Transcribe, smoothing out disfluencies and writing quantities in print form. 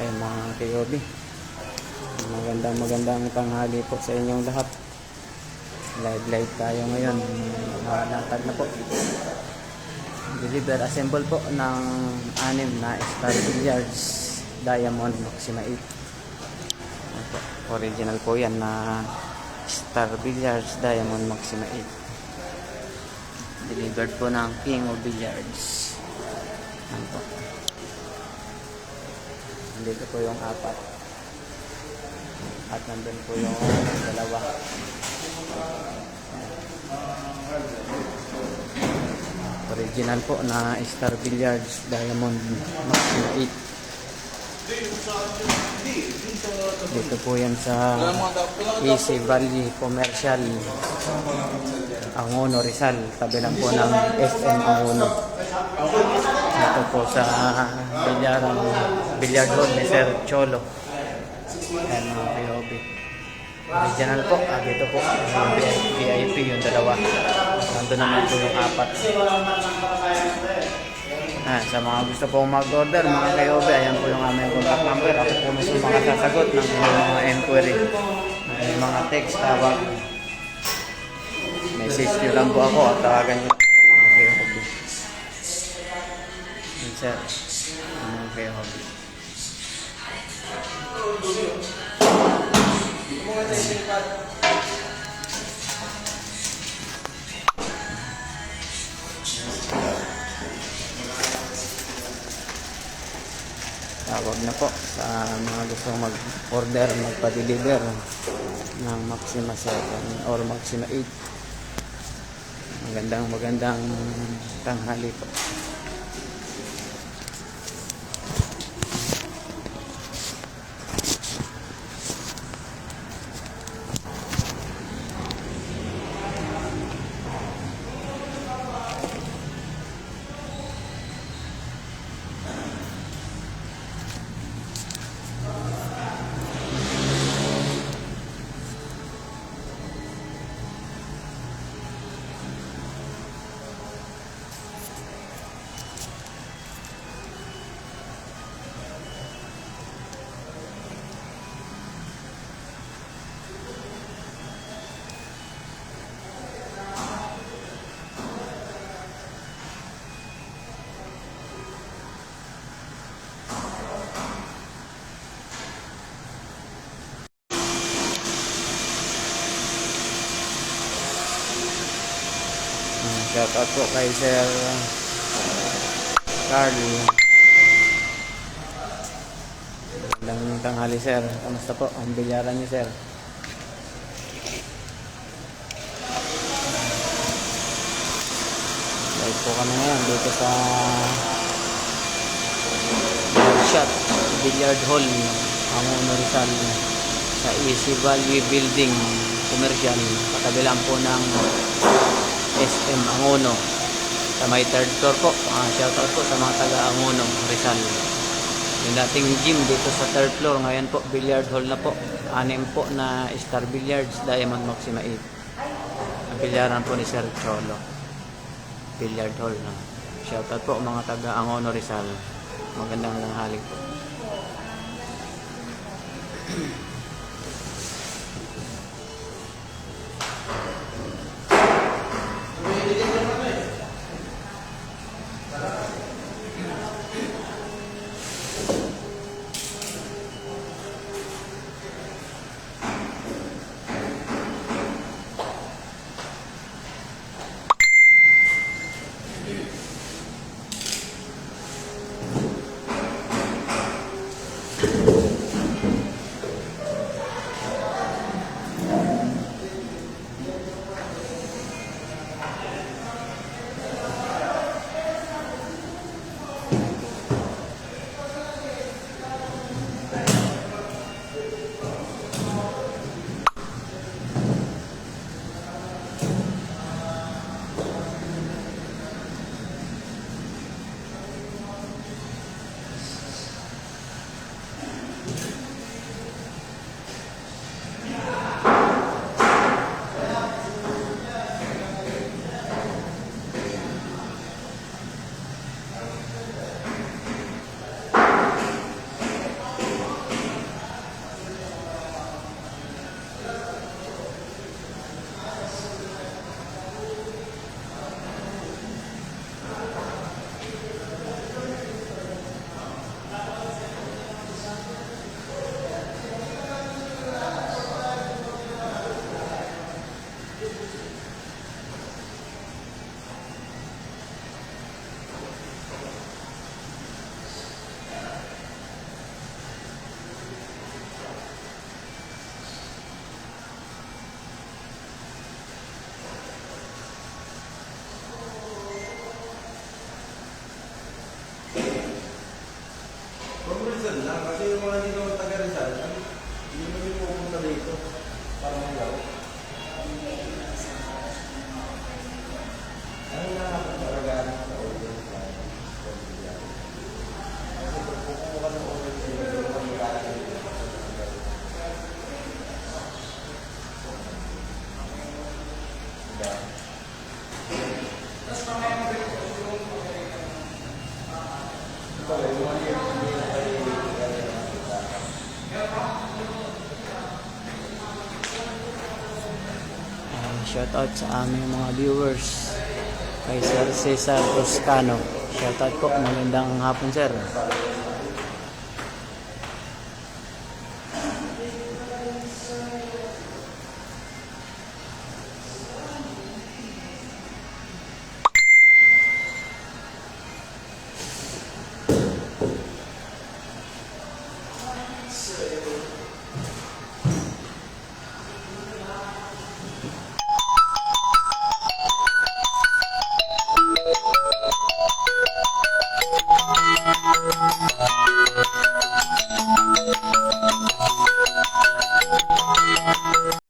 Ayan mga kayobi, magandang tanghali po sa inyong lahat. Live tayo ngayon. Natag na po. Deliver assemble po ng 6 na Star Billiards Diamond Maxima 8. Original po yan na Star Billiards Diamond Maxima 8. Delivered po ng King of Billiards. Yan po. Dito po yung 4. At nandun po yung 2. Original po na Star Billiards Diamond Maxima 8. Dito po yan sa Easy Valley Commercial, Angono, Rizal. Tabi lang po ng SM Angono. Dito po sa Billiard Hall ni Sir Cholo. Ayan mga kayobi. Original po. Dito po yung VIP yung 2. Nandun naman po yung 4. Sa mga gusto pong mag-order mga kayobe, ayan po yung aming contact number. Ako po mismo makasasagot ng mga inquiry, ng mga text, tawag, message nyo lang po ako at tawagan nyo mga kayobe. Yun sir, mga kayobe. Tawag na po sa mga gustong mag-order, magpa-deliver ng Maxima 7 or Maxima 8. Magandang tanghali po. Shout out po kay Sir Carl. Magandang tanghali sir. Kamusta po ang bilyaran niyo sir? Live po kami ngayon dito sa Shot Billiard Hall, Angono, Rizal, sa Easy Valley Building Commercial. Katabi lang po ng SM Angono sa may 3rd floor po. Shoutout po sa mga taga Angono, Rizal. Yung dating gym dito sa 3rd floor, ngayon po billiard hall na po. 6 po na Star Billiards Diamond Maxima 8. Ang bilyaran po ni Sir Cholo. Billiard hall na. Shoutout po mga taga Angono, Rizal. Magandang tanghali po. minsan lang. Kasi yung mga hindi naman taga Rizal, hindi naman yung pupunta dito. Parang malaw. Ano na ako talaga sa order sa kasi kung kukuha ng order sa iyo, yung pag-iwanan dito. Diba? Ito, yung mga hindi na kayo Shoutout sa aming mga viewers. Kay Sir Cesar Toscano. Shoutout po. Magandang hapon, sir.